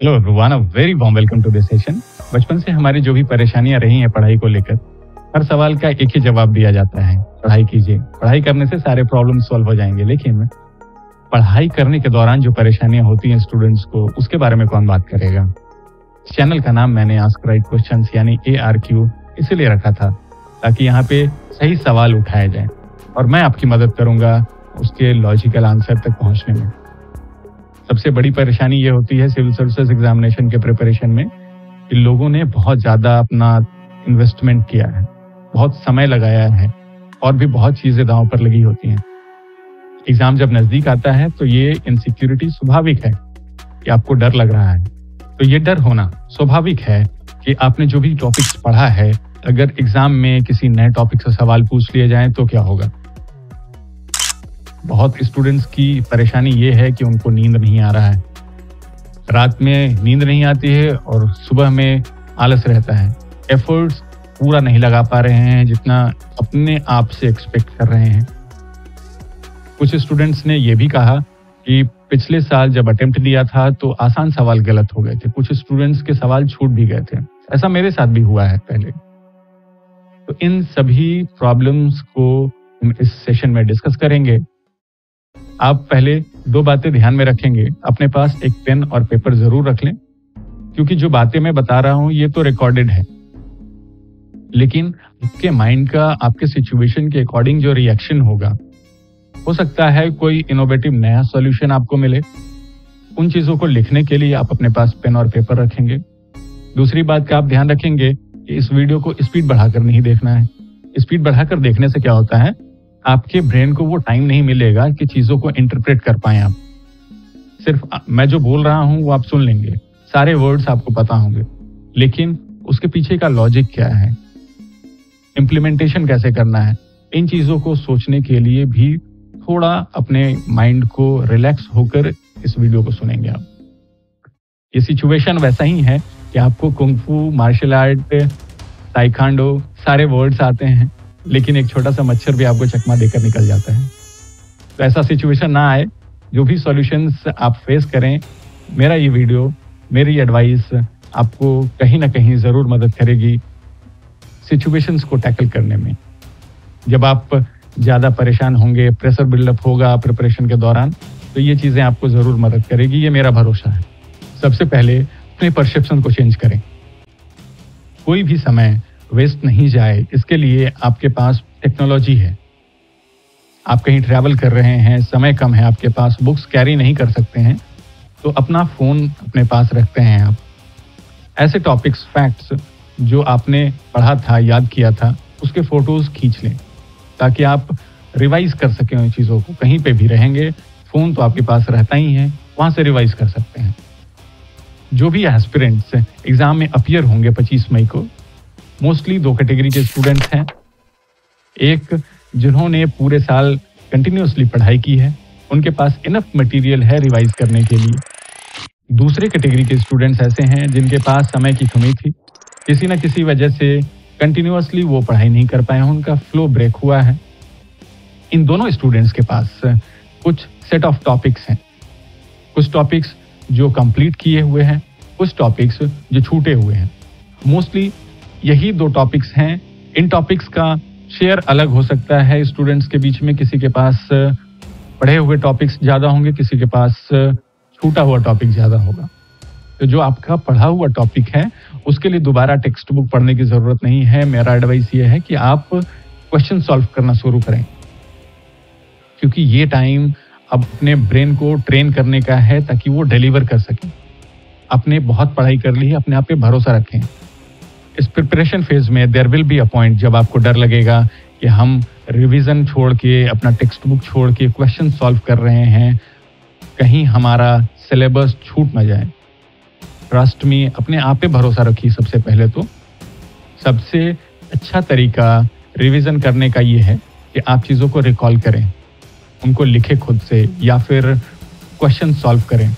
Hello everyone, a very warm welcome to this session. बचपन से हमारी जो भी परेशानियां रही हैं पढ़ाई को लेकर, हर सवाल का एक ही जवाब दिया जाता है, पढ़ाई कीजिए, पढ़ाई करने से सारे प्रॉब्लम सॉल्व हो जाएंगे। लेकिन पढ़ाई करने के दौरान जो परेशानियां होती हैं स्टूडेंट्स को, उसके बारे में कौन बात करेगा। इस चैनल का नाम मैंने आस्क राइट क्वेश्चंस यानी ARQ इसीलिए रखा था ताकि यहाँ पे सही सवाल उठाए जाए और मैं आपकी मदद करूंगा उसके लॉजिकल आंसर तक पहुंचने में। सबसे बड़ी परेशानी ये होती है सिविल सर्विसेज एग्जामिनेशन के प्रिपरेशन में कि लोगों ने बहुत ज़्यादा अपना इन्वेस्टमेंट किया है, बहुत समय लगाया है और भी बहुत चीज़ें दांव पर लगी होती हैं। एग्ज़ाम जब नज़दीक आता है तो ये इनसिक्योरिटी स्वाभाविक है कि आपको डर लग रहा है। तो ये डर होना स्वाभाविक है कि आपने जो भी टॉपिक्स पढ़ा है, अगर एग्ज़ाम में किसी नए टॉपिक से सवाल पूछ लिए जाएँ तो क्या होगा। बहुत स्टूडेंट्स की परेशानी ये है कि उनको नींद नहीं आ रहा है, रात में नींद नहीं आती है और सुबह में आलस रहता है। एफर्ट्स पूरा नहीं लगा पा रहे हैं जितना अपने आप से एक्सपेक्ट कर रहे हैं। कुछ स्टूडेंट्स ने ये भी कहा कि पिछले साल जब अटेम्प्ट दिया था तो आसान सवाल गलत हो गए थे, कुछ स्टूडेंट्स के सवाल छूट भी गए थे। ऐसा मेरे साथ भी हुआ है पहले। तो इन सभी प्रॉब्लम्स को हम इस सेशन में डिस्कस करेंगे। आप पहले दो बातें ध्यान में रखेंगे, अपने पास एक पेन और पेपर जरूर रख लें, क्योंकि जो बातें मैं बता रहा हूं ये तो रिकॉर्डेड है, लेकिन आपके माइंड का आपके सिचुएशन के अकॉर्डिंग जो रिएक्शन होगा, हो सकता है कोई इनोवेटिव नया सॉल्यूशन आपको मिले। उन चीजों को लिखने के लिए आप अपने पास पेन और पेपर रखेंगे। दूसरी बात का आप ध्यान रखेंगे कि इस वीडियो को स्पीड बढ़ाकर नहीं देखना है। स्पीड बढ़ाकर देखने से क्या होता है, आपके ब्रेन को वो टाइम नहीं मिलेगा कि चीजों को इंटरप्रेट कर पाए आप। सिर्फ मैं जो बोल रहा हूं वो आप सुन लेंगे, सारे वर्ड्स आपको पता होंगे, लेकिन उसके पीछे का लॉजिक क्या है, इम्प्लीमेंटेशन कैसे करना है, इन चीजों को सोचने के लिए भी थोड़ा अपने माइंड को रिलैक्स होकर इस वीडियो को सुनेंगे आप। ये सिचुएशन वैसा ही है कि आपको कुंग-फू, मार्शल आर्ट, ताइक्वांडो सारे वर्ड्स आते हैं, लेकिन एक छोटा सा मच्छर भी आपको चकमा देकर निकल जाता है। तो ऐसा सिचुएशन ना आए। जो भी सॉल्यूशंस आप फेस करें, मेरा ये वीडियो, मेरी एडवाइस आपको कहीं ना कहीं ज़रूर मदद करेगी सिचुएशंस को टैकल करने में। जब आप ज़्यादा परेशान होंगे, प्रेशर बिल्डअप होगा प्रिपरेशन के दौरान, तो ये चीज़ें आपको ज़रूर मदद करेगी, ये मेरा भरोसा है। सबसे पहले अपने परसेप्शन को चेंज करें। कोई भी समय वेस्ट नहीं जाए, इसके लिए आपके पास टेक्नोलॉजी है। आप कहीं ट्रैवल कर रहे हैं, समय कम है आपके पास, बुक्स कैरी नहीं कर सकते हैं, तो अपना फ़ोन अपने पास रखते हैं आप। ऐसे टॉपिक्स, फैक्ट्स जो आपने पढ़ा था, याद किया था, उसके फ़ोटोज़ खींच लें ताकि आप रिवाइज़ कर सकें उन चीज़ों को। कहीं पे भी रहेंगे, फ़ोन तो आपके पास रहता ही है, वहाँ से रिवाइज़ कर सकते हैं। जो भी एस्पिरेंट्स एग्ज़ाम में अपीयर होंगे 25 मई को, मोस्टली दो कैटेगरी के स्टूडेंट्स हैं। एक जिन्होंने पूरे साल कंटिन्यूसली पढ़ाई की है, उनके पास इनफ मटेरियल है रिवाइज करने के लिए। दूसरे कैटेगरी के स्टूडेंट्स ऐसे हैं जिनके पास समय की कमी थी, किसी न किसी वजह से कंटिन्यूसली वो पढ़ाई नहीं कर पाए, उनका फ्लो ब्रेक हुआ है। इन दोनों स्टूडेंट्स के पास कुछ सेट ऑफ टॉपिक्स हैं, कुछ टॉपिक्स जो कंप्लीट किए हुए हैं, कुछ टॉपिक्स जो छूटे हुए हैं। मोस्टली यही दो टॉपिक्स हैं। इन टॉपिक्स का शेयर अलग हो सकता है स्टूडेंट्स के बीच में, किसी के पास पढ़े हुए टॉपिक्स ज़्यादा होंगे, किसी के पास छूटा हुआ टॉपिक ज़्यादा होगा। तो जो आपका पढ़ा हुआ टॉपिक है उसके लिए दोबारा टेक्स्ट बुक पढ़ने की ज़रूरत नहीं है। मेरा एडवाइस ये है कि आप क्वेश्चन सॉल्व करना शुरू करें, क्योंकि ये टाइम अब अपने ब्रेन को ट्रेन करने का है ताकि वो डिलीवर कर सकें। आपने बहुत पढ़ाई कर ली है, अपने आप पे भरोसा रखें। इस प्रिपरेशन फेज में there will be a point जब आपको डर लगेगा कि हम रिवीजन छोड़ के, अपना टेक्स्ट बुक छोड़ के क्वेश्चन सॉल्व कर रहे हैं, कहीं हमारा सिलेबस छूट ना जाए। ट्रस्ट मी, अपने आप पे भरोसा रखिए। सबसे पहले तो सबसे अच्छा तरीका रिवीजन करने का ये है कि आप चीज़ों को रिकॉल करें, उनको लिखें खुद से या फिर क्वेश्चन सॉल्व करें।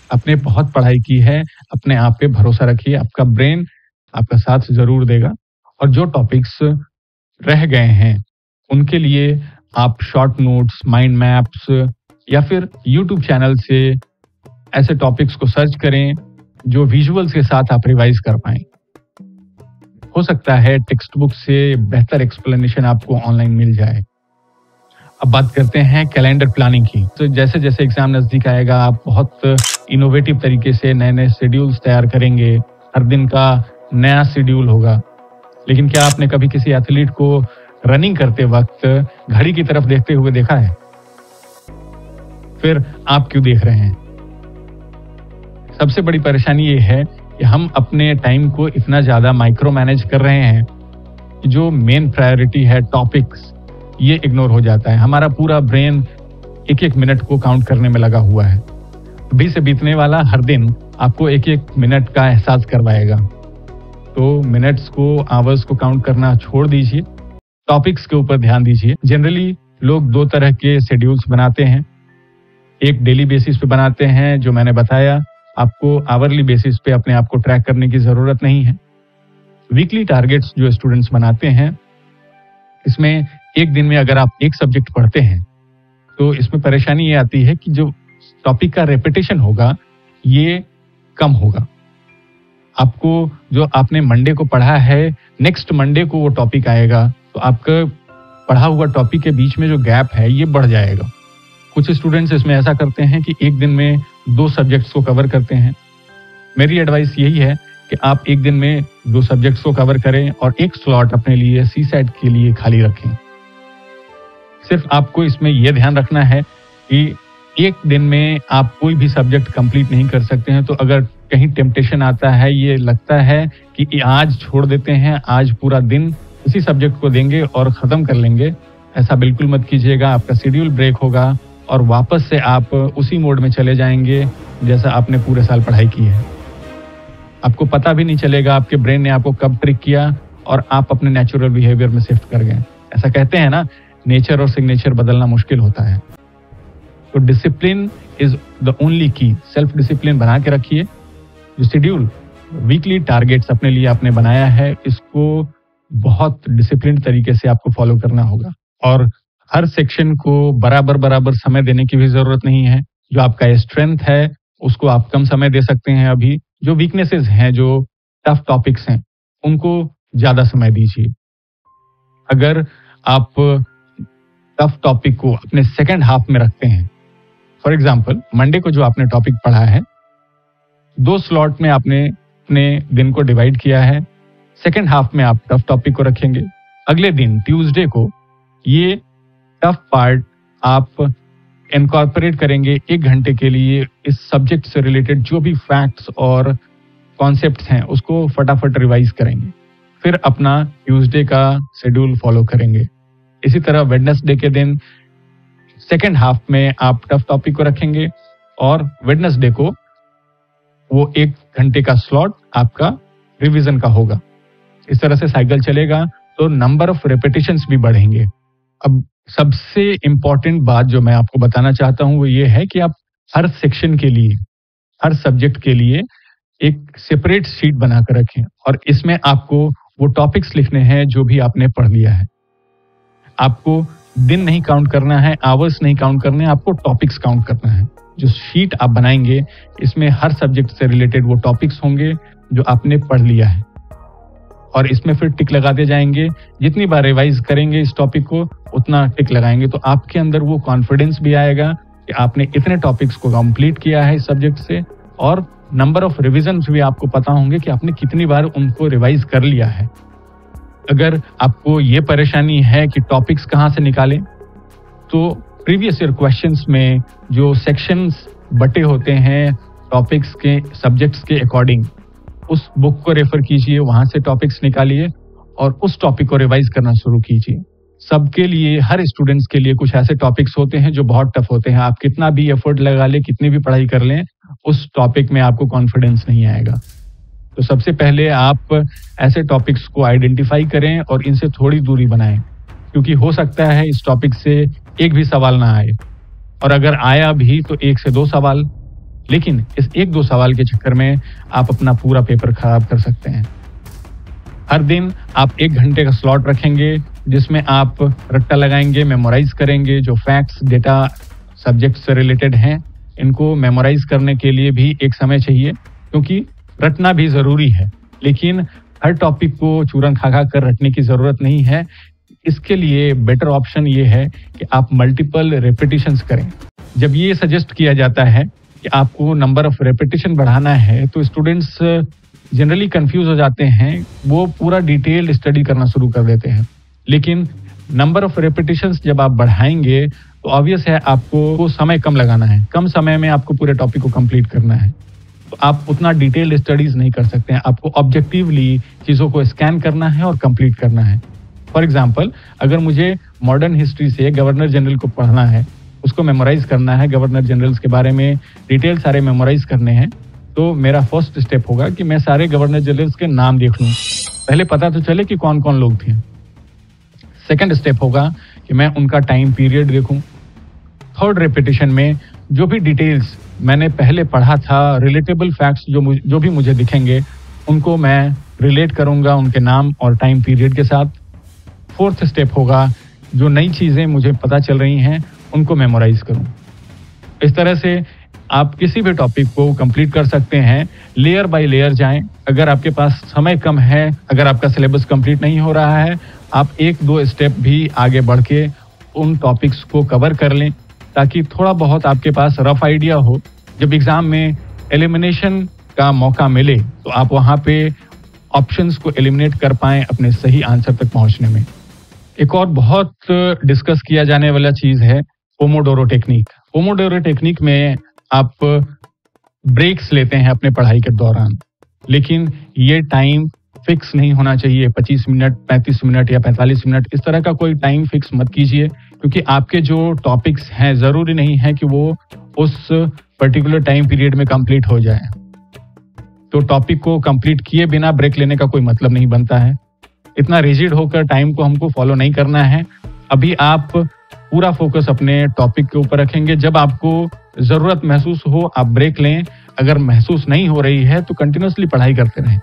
आपने बहुत पढ़ाई की है, अपने आप पे भरोसा रखिए, आपका ब्रेन आपका साथ जरूर देगा। और जो टॉपिक्स रह गए हैं उनके लिए आप शॉर्ट नोट्स, माइंड मैप्स या फिर यूट्यूब चैनल से ऐसे टॉपिक्स को सर्च करें जो विजुअल्स के साथ आप रिवाइज कर पाएं। हो सकता है टेक्स्ट बुक से बेहतर एक्सप्लेनेशन आपको ऑनलाइन मिल जाए। अब बात करते हैं कैलेंडर प्लानिंग की। तो जैसे जैसे एग्जाम नजदीक आएगा, आप बहुत इनोवेटिव तरीके से नए नए शेड्यूल्स तैयार करेंगे। हर दिन का नया शेड्यूल होगा। लेकिन क्या आपने कभी किसी एथलीट को रनिंग करते वक्त घड़ी की तरफ देखते हुए देखा है? फिर आप क्यों देख रहे हैं? सबसे बड़ी परेशानी ये है कि हम अपने टाइम को इतना ज्यादा माइक्रो मैनेज कर रहे हैं कि जो मेन प्रायोरिटी है टॉपिक्स, ये इग्नोर हो जाता है। हमारा पूरा ब्रेन एक एक मिनट को काउंट करने में लगा हुआ है। अभी से बीतने वाला हर दिन आपको एक एक मिनट का एहसास करवाएगा। तो मिनट्स को, आवर्स को काउंट करना छोड़ दीजिए, टॉपिक्स के ऊपर ध्यान दीजिए। जनरली लोग दो तरह के शेड्यूल्स बनाते हैं। एक डेली बेसिस पे बनाते हैं, जो मैंने बताया, आपको आवरली बेसिस पे अपने आप को ट्रैक करने की जरूरत नहीं है। वीकली टारगेट्स जो स्टूडेंट्स बनाते हैं, इसमें एक दिन में अगर आप एक सब्जेक्ट पढ़ते हैं तो इसमें परेशानी ये आती है कि जो टॉपिक का रेपिटेशन होगा ये कम होगा। आपको जो आपने मंडे को पढ़ा है, नेक्स्ट मंडे को वो टॉपिक आएगा, तो आपका पढ़ा हुआ टॉपिक के बीच में जो गैप है ये बढ़ जाएगा। कुछ स्टूडेंट्स इसमें ऐसा करते हैं कि एक दिन में 2 सब्जेक्ट्स को कवर करते हैं। मेरी एडवाइस यही है कि आप एक दिन में 2 सब्जेक्ट्स को कवर करें और एक स्लॉट अपने लिए सीसैट के लिए खाली रखें। सिर्फ आपको इसमें यह ध्यान रखना है कि एक दिन में आप कोई भी सब्जेक्ट कंप्लीट नहीं कर सकते हैं। तो अगर कहीं टेम्पटेशन आता है, ये लगता है कि आज छोड़ देते हैं, आज पूरा दिन उसी सब्जेक्ट को देंगे और खत्म कर लेंगे, ऐसा बिल्कुल मत कीजिएगा। आपका शेड्यूल ब्रेक होगा और वापस से आप उसी मोड में चले जाएंगे जैसा आपने पूरे साल पढ़ाई की है। आपको पता भी नहीं चलेगा आपके ब्रेन ने आपको कब ट्रिक किया और आप अपने नेचुरल बिहेवियर में शिफ्ट कर गए। ऐसा कहते हैं ना, नेचर और सिग्नेचर बदलना मुश्किल होता है। तो डिसिप्लिन इज द ओनली की। सेल्फ डिसिप्लिन बना के रखिए। जो शेड्यूल, वीकली टारगेट्स अपने लिए आपने बनाया है, इसको बहुत डिसिप्लिन तरीके से आपको फॉलो करना होगा। और हर सेक्शन को बराबर बराबर समय देने की भी जरूरत नहीं है। जो आपका स्ट्रेंथ है उसको आप कम समय दे सकते हैं। अभी जो वीकनेसेस हैं, जो टफ टॉपिक्स हैं, उनको ज्यादा समय दीजिए। अगर आप टफ टॉपिक को अपने सेकेंड हाफ में रखते हैं, फॉर एग्जाम्पल मंडे को जो आपने टॉपिक पढ़ा है, 2 स्लॉट में आपने अपने दिन को डिवाइड किया है। सेकेंड हाफ में आप टफ टॉपिक को रखेंगे। अगले दिन ट्यूसडे को ये टफ पार्ट आप इनकॉर्पोरेट करेंगे 1 घंटे के लिए। इस सब्जेक्ट से रिलेटेड जो भी फैक्ट्स और कॉन्सेप्ट्स हैं उसको फटाफट रिवाइज करेंगे। फिर अपना ट्यूसडे का शेड्यूल फॉलो करेंगे। इसी तरह वेडनेसडे के दिन सेकेंड हाफ में आप टफ टॉपिक को रखेंगे और वेडनेसडे को वो 1 घंटे का स्लॉट आपका रिवीजन का होगा। इस तरह से साइकिल चलेगा तो नंबर ऑफ रेपिटेशंस भी बढ़ेंगे। अब सबसे इंपॉर्टेंट बात जो मैं आपको बताना चाहता हूं वो ये है कि आप हर सेक्शन के लिए, हर सब्जेक्ट के लिए एक सेपरेट शीट बनाकर रखें और इसमें आपको वो टॉपिक्स लिखने हैं जो भी आपने पढ़ लिया है। आपको दिन नहीं काउंट करना है, आवर्स नहीं काउंट करने हैं, आपको टॉपिक्स काउंट करना है। जो शीट आप बनाएंगे इसमें हर सब्जेक्ट से रिलेटेड वो टॉपिक्स होंगे जो आपने पढ़ लिया है और इसमें फिर टिक लगाते जाएंगे। जितनी बार रिवाइज करेंगे इस टॉपिक को उतना टिक लगाएंगे, तो आपके अंदर वो कॉन्फिडेंस भी आएगा कि आपने इतने टॉपिक्स को कंप्लीट किया है इस सब्जेक्ट से, और नंबर ऑफ रिविजन भी आपको पता होंगे कि आपने कितनी बार उनको रिवाइज कर लिया है। अगर आपको ये परेशानी है कि टॉपिक्स कहाँ से निकालें, तो प्रीवियस ईयर क्वेश्चंस में जो सेक्शंस बटे होते हैं टॉपिक्स के, सब्जेक्ट्स के अकॉर्डिंग, उस बुक को रेफर कीजिए, वहां से टॉपिक्स निकालिए और उस टॉपिक को रिवाइज करना शुरू कीजिए। सबके लिए, हर स्टूडेंट्स के लिए कुछ ऐसे टॉपिक्स होते हैं जो बहुत टफ होते हैं। आप कितना भी एफर्ट लगा लें, कितनी भी पढ़ाई कर लें, उस टॉपिक में आपको कॉन्फिडेंस नहीं आएगा। तो सबसे पहले आप ऐसे टॉपिक्स को आइडेंटिफाई करें और इनसे थोड़ी दूरी बनाएं, क्योंकि हो सकता है इस टॉपिक से एक भी सवाल ना आए, और अगर आया भी तो 1 से 2 सवाल। लेकिन इस 1-2 सवाल के चक्कर में आप अपना पूरा पेपर खराब कर सकते हैं। हर दिन आप 1 घंटे का स्लॉट रखेंगे जिसमें आप रट्टा लगाएंगे, मेमोराइज करेंगे। जो फैक्ट्स, डेटा सब्जेक्ट से रिलेटेड हैं, इनको मेमोराइज करने के लिए भी एक समय चाहिए, क्योंकि रटना भी ज़रूरी है, लेकिन हर टॉपिक को चूरन खा कर रटने की ज़रूरत नहीं है। इसके लिए बेटर ऑप्शन ये है कि आप मल्टीपल रेपिटिशंस करें। जब ये सजेस्ट किया जाता है कि आपको नंबर ऑफ रेपिटिशन बढ़ाना है, तो स्टूडेंट्स जनरली कंफ्यूज हो जाते हैं, वो पूरा डिटेल्ड स्टडी करना शुरू कर देते हैं। लेकिन नंबर ऑफ रेपिटिशंस जब आप बढ़ाएंगे तो ऑब्वियस है आपको समय कम लगाना है, कम समय में आपको पूरे टॉपिक को कंप्लीट करना है। तो आप उतना डिटेल्ड स्टडीज नहीं कर सकते हैं, आपको ऑब्जेक्टिवली चीज़ों को स्कैन करना है और कंप्लीट करना है। फॉर एग्जाम्पल, अगर मुझे मॉडर्न हिस्ट्री से गवर्नर जनरल को पढ़ना है, उसको मेमोराइज करना है, गवर्नर जनरल्स के बारे में डिटेल सारे मेमोराइज करने हैं, तो मेरा फर्स्ट स्टेप होगा कि मैं सारे गवर्नर जनरल्स के नाम देख लूँ, पहले पता तो चले कि कौन कौन लोग थे। सेकंड स्टेप होगा कि मैं उनका टाइम पीरियड देखूं। थर्ड रेपिटेशन में जो भी डिटेल्स मैंने पहले पढ़ा था, रिलेटेबल फैक्ट्स जो भी मुझे दिखेंगे, उनको मैं रिलेट करूंगा उनके नाम और टाइम पीरियड के साथ। फोर्थ स्टेप होगा जो नई चीज़ें मुझे पता चल रही हैं उनको मेमोराइज करूं। इस तरह से आप किसी भी टॉपिक को कंप्लीट कर सकते हैं। लेयर बाय लेयर जाएं। अगर आपके पास समय कम है, अगर आपका सिलेबस कंप्लीट नहीं हो रहा है, आप 1-2 स्टेप भी आगे बढ़ के उन टॉपिक्स को कवर कर लें, ताकि थोड़ा बहुत आपके पास रफ आइडिया हो। जब एग्जाम में एलिमिनेशन का मौका मिले तो आप वहाँ पे ऑप्शंस को एलिमिनेट कर पाएं अपने सही आंसर तक पहुँचने में। एक और बहुत डिस्कस किया जाने वाला चीज़ है पोमोडोरो टेक्निक। पोमोडोरो टेक्निक में आप ब्रेक्स लेते हैं अपने पढ़ाई के दौरान, लेकिन ये टाइम फिक्स नहीं होना चाहिए। 25 मिनट, 35 मिनट या 45 मिनट, इस तरह का कोई टाइम फिक्स मत कीजिए, क्योंकि आपके जो टॉपिक्स हैं ज़रूरी नहीं है कि वो उस पर्टिकुलर टाइम पीरियड में कंप्लीट हो जाए। तो टॉपिक को कंप्लीट किए बिना ब्रेक लेने का कोई मतलब नहीं बनता है। इतना रिजिड होकर टाइम को हमको फॉलो नहीं करना है। अभी आप पूरा फोकस अपने टॉपिक के ऊपर रखेंगे। जब आपको ज़रूरत महसूस हो आप ब्रेक लें, अगर महसूस नहीं हो रही है तो कंटिन्यूसली पढ़ाई करते रहें।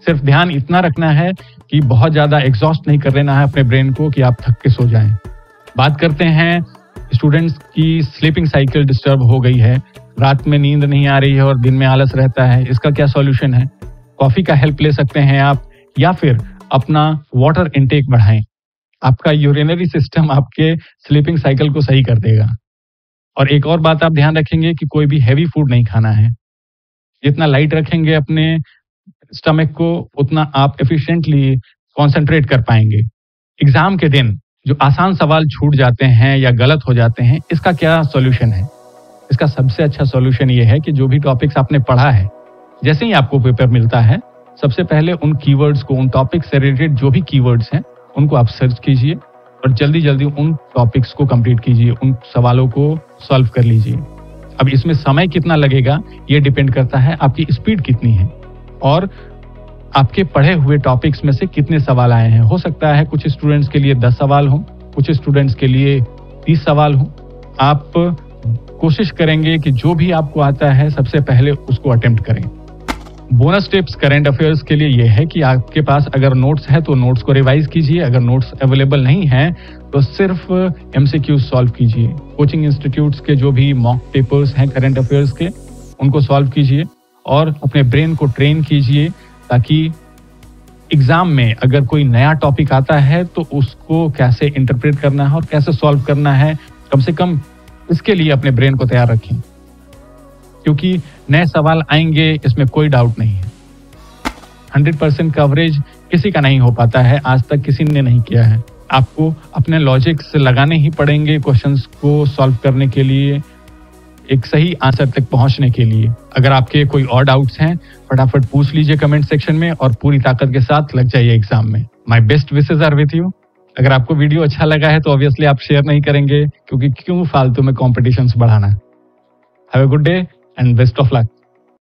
सिर्फ ध्यान इतना रखना है कि बहुत ज़्यादा एग्जॉस्ट नहीं कर लेना है अपने ब्रेन को कि आप थक के सो जाएं। बात करते हैं, स्टूडेंट्स की स्लीपिंग साइकिल डिस्टर्ब हो गई है, रात में नींद नहीं आ रही है और दिन में आलस रहता है, इसका क्या सॉल्यूशन है? कॉफ़ी का हेल्प ले सकते हैं आप, या फिर अपना वाटर इनटेक बढ़ाएं। आपका यूरिनरी सिस्टम आपके स्लीपिंग साइकिल को सही कर देगा। और एक और बात आप ध्यान रखेंगे कि कोई भी हैवी फूड नहीं खाना है। जितना लाइट रखेंगे अपने स्टमक को, उतना आप एफिशिएंटली कंसंट्रेट कर पाएंगे। एग्जाम के दिन जो आसान सवाल छूट जाते हैं या गलत हो जाते हैं, इसका क्या सॉल्यूशन है? इसका सबसे अच्छा सॉल्यूशन ये है कि जो भी टॉपिक्स आपने पढ़ा है, जैसे ही आपको पेपर मिलता है, सबसे पहले उन कीवर्ड्स को, उन टॉपिक से रिलेटेड जो भी कीवर्ड्स हैं, उनको आप सर्च कीजिए और जल्दी जल्दी उन टॉपिक्स को कंप्लीट कीजिए, उन सवालों को सॉल्व कर लीजिए। अब इसमें समय कितना लगेगा ये डिपेंड करता है आपकी स्पीड कितनी है और आपके पढ़े हुए टॉपिक्स में से कितने सवाल आए हैं। हो सकता है कुछ स्टूडेंट्स के लिए 10 सवाल हों, कुछ स्टूडेंट्स के लिए 30 सवाल हों। आप कोशिश करेंगे कि जो भी आपको आता है सबसे पहले उसको अटेम्प्ट करें। बोनस टिप्स करंट अफेयर्स के लिए यह है कि आपके पास अगर नोट्स है तो नोट्स को रिवाइज कीजिए, अगर नोट्स अवेलेबल नहीं है तो सिर्फ MCQ सॉल्व कीजिए। कोचिंग इंस्टीट्यूट्स के जो भी मॉक पेपर्स हैं करंट अफेयर्स के, उनको सॉल्व कीजिए और अपने ब्रेन को ट्रेन कीजिए, ताकि एग्जाम में अगर कोई नया टॉपिक आता है तो उसको कैसे इंटरप्रेट करना है और कैसे सॉल्व करना है, कम से कम इसके लिए अपने ब्रेन को तैयार रखें, क्योंकि नए सवाल आएंगे, इसमें कोई डाउट नहीं है। 100% कवरेज किसी का नहीं हो पाता है, आज तक किसी ने नहीं किया है। आपको अपने लॉजिक्स लगाने ही पड़ेंगे क्वेश्चंस को सॉल्व करने के लिए, एक सही आंसर तक पहुंचने के लिए। अगर आपके कोई और डाउट्स हैं, फटाफट पूछ लीजिए कमेंट सेक्शन में और पूरी ताकत के साथ लग जाइए एग्जाम में। My best wishes are with you. अगर आपको वीडियो अच्छा लगा है तो ऑब्वियसली आप शेयर नहीं करेंगे, क्योंकि क्यों फालतू में कॉम्पिटिशन्स बढ़ाना। Have a good day and best of luck.